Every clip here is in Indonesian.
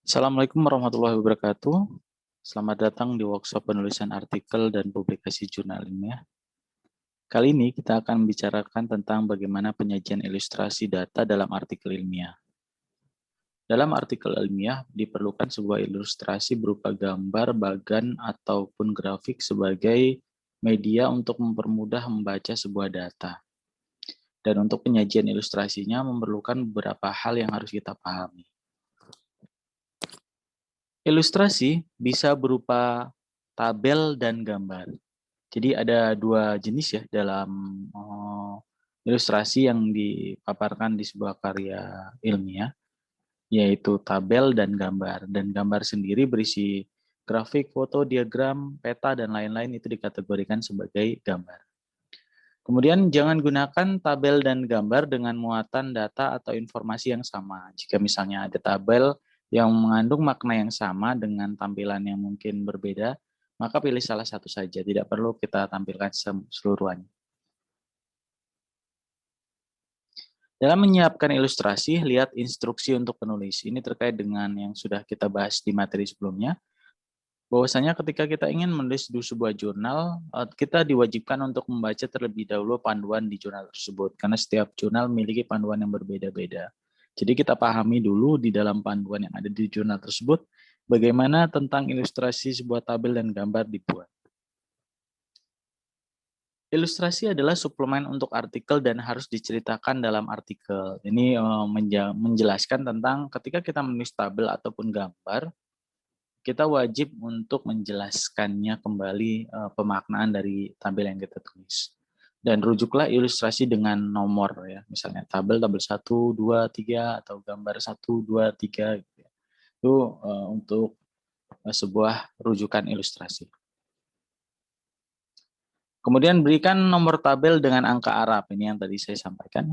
Assalamualaikum warahmatullahi wabarakatuh. Selamat datang di workshop penulisan artikel dan publikasi jurnal ilmiah. Kali ini kita akan membicarakan tentang bagaimana penyajian ilustrasi data dalam artikel ilmiah. Dalam artikel ilmiah diperlukan sebuah ilustrasi berupa gambar, bagan, ataupun grafik sebagai media untuk mempermudah membaca sebuah data. Dan untuk penyajian ilustrasinya memerlukan beberapa hal yang harus kita pahami. Ilustrasi bisa berupa tabel dan gambar. Jadi ada dua jenis ya dalam ilustrasi yang dipaparkan di sebuah karya ilmiah, yaitu tabel dan gambar. Dan gambar sendiri berisi grafik, foto, diagram, peta, dan lain-lain itu dikategorikan sebagai gambar. Kemudian jangan gunakan tabel dan gambar dengan muatan data atau informasi yang sama. Jika misalnya ada tabel yang mengandung makna yang sama dengan tampilan yang mungkin berbeda, maka pilih salah satu saja. Tidak perlu kita tampilkan seluruhnya. Dalam menyiapkan ilustrasi, lihat instruksi untuk penulis. Ini terkait dengan yang sudah kita bahas di materi sebelumnya. Bahwasanya ketika kita ingin menulis di sebuah jurnal, kita diwajibkan untuk membaca terlebih dahulu panduan di jurnal tersebut, karena setiap jurnal memiliki panduan yang berbeda-beda. Jadi kita pahami dulu di dalam panduan yang ada di jurnal tersebut, bagaimana tentang ilustrasi sebuah tabel dan gambar dibuat. Ilustrasi adalah suplemen untuk artikel dan harus diceritakan dalam artikel. Ini menjelaskan tentang ketika kita menulis tabel ataupun gambar, kita wajib untuk menjelaskannya kembali pemaknaan dari tabel yang kita tulis. Dan rujuklah ilustrasi dengan nomor ya, misalnya tabel 1, 2, 3 atau gambar 1, 2, 3 gitu ya. Itu untuk sebuah rujukan ilustrasi. Kemudian berikan nomor tabel dengan angka Arab. Ini yang tadi saya sampaikan.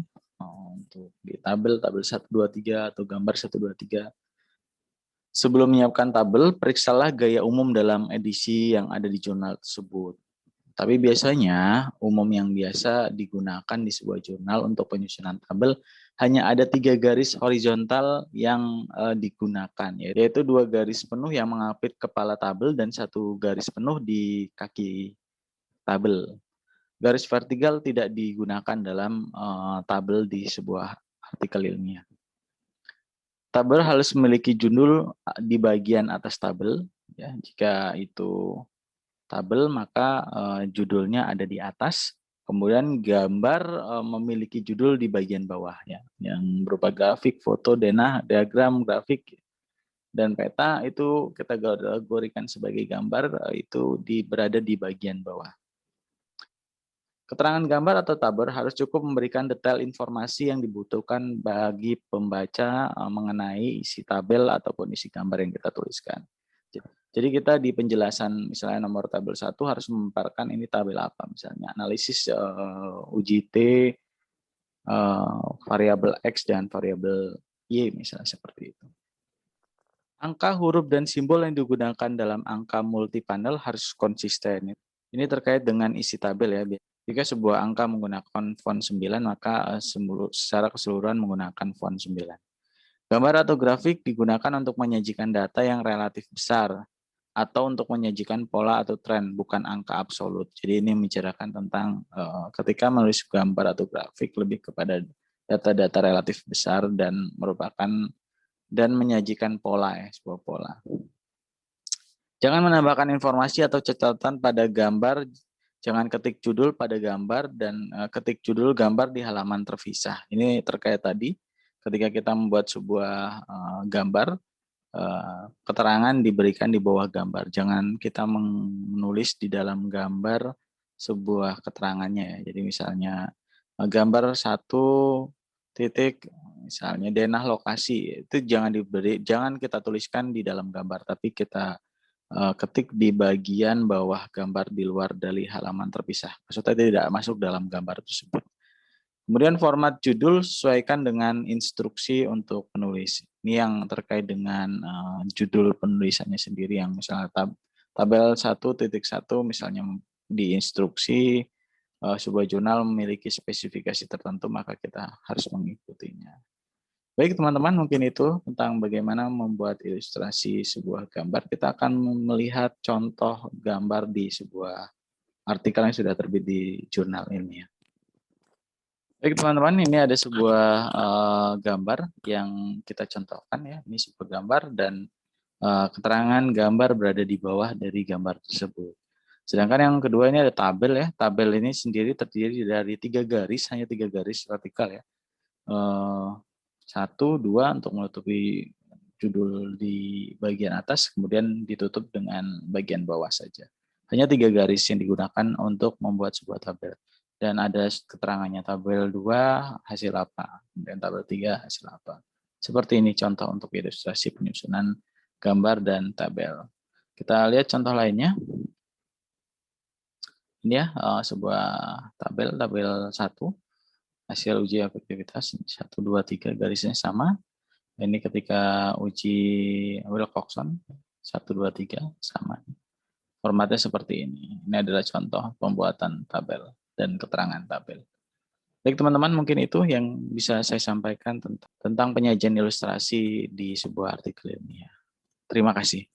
Untuk di tabel 1, 2, 3 atau gambar 1, 2, 3. Sebelum menyiapkan tabel, periksalah gaya umum dalam edisi yang ada di jurnal tersebut. Tapi biasanya umum yang biasa digunakan di sebuah jurnal untuk penyusunan tabel hanya ada 3 garis horizontal yang digunakan, yaitu 2 garis penuh yang mengapit kepala tabel dan 1 garis penuh di kaki tabel. Garis vertikal tidak digunakan dalam tabel di sebuah artikel ilmiah. Tabel harus memiliki judul di bagian atas tabel. Ya, jika itu tabel, maka judulnya ada di atas. Kemudian gambar memiliki judul di bagian bawah, ya, yang berupa grafik, foto, denah, diagram, grafik, dan peta itu kita kategorikan sebagai gambar, itu berada di bagian bawah. Keterangan gambar atau tabel harus cukup memberikan detail informasi yang dibutuhkan bagi pembaca mengenai isi tabel ataupun isi gambar yang kita tuliskan. Jadi kita di penjelasan misalnya nomor tabel 1 harus memaparkan ini tabel apa, misalnya analisis UJT, variabel X dan variabel Y misalnya seperti itu. Angka, huruf, dan simbol yang digunakan dalam angka multipanel harus konsisten. Ini terkait dengan isi tabel ya. Jika sebuah angka menggunakan font 9, maka secara keseluruhan menggunakan font 9. Gambar atau grafik digunakan untuk menyajikan data yang relatif besar atau untuk menyajikan pola atau tren, bukan angka absolut. Jadi ini membicarakan tentang ketika menulis gambar atau grafik lebih kepada data-data relatif besar dan merupakan dan menyajikan pola ya, sebuah pola. Jangan menambahkan informasi atau catatan pada gambar. Jangan ketik judul pada gambar dan ketik judul gambar di halaman terpisah. Ini terkait tadi ketika kita membuat sebuah gambar, keterangan diberikan di bawah gambar. Jangan kita menulis di dalam gambar sebuah keterangannya ya. Jadi misalnya gambar 1 titik misalnya denah lokasi, itu jangan kita tuliskan di dalam gambar, tapi kita ketik di bagian bawah gambar di luar dari halaman terpisah. Maksudnya tidak masuk dalam gambar tersebut. Kemudian format judul sesuaikan dengan instruksi untuk penulis. Ini yang terkait dengan judul penulisannya sendiri, yang misalnya tabel 1.1 misalnya di instruksi sebuah jurnal memiliki spesifikasi tertentu, maka kita harus mengikutinya. Baik teman-teman, mungkin itu tentang bagaimana membuat ilustrasi sebuah gambar. Kita akan melihat contoh gambar di sebuah artikel yang sudah terbit di jurnal ini ya. Baik teman-teman, ini ada sebuah gambar yang kita contohkan ya. Ini sebuah gambar dan keterangan gambar berada di bawah dari gambar tersebut. Sedangkan yang kedua ini ada tabel ya. Tabel ini sendiri terdiri dari 3 garis, hanya 3 garis vertikal ya. 1, 2 untuk menutupi judul di bagian atas, kemudian ditutup dengan bagian bawah saja. Hanya 3 garis yang digunakan untuk membuat sebuah tabel. Dan ada keterangannya, tabel 2 hasil apa, kemudian tabel 3 hasil apa. Seperti ini contoh untuk ilustrasi penyusunan gambar dan tabel. Kita lihat contoh lainnya. Ini ya sebuah tabel 1, hasil uji efektivitas 1, 2, 3 garisnya sama. Ini ketika uji Wilcoxon 1, 2, 3 sama. Formatnya seperti ini. Ini adalah contoh pembuatan tabel dan keterangan tabel. Baik teman-teman, mungkin itu yang bisa saya sampaikan tentang penyajian ilustrasi di sebuah artikel ilmiah. Terima kasih.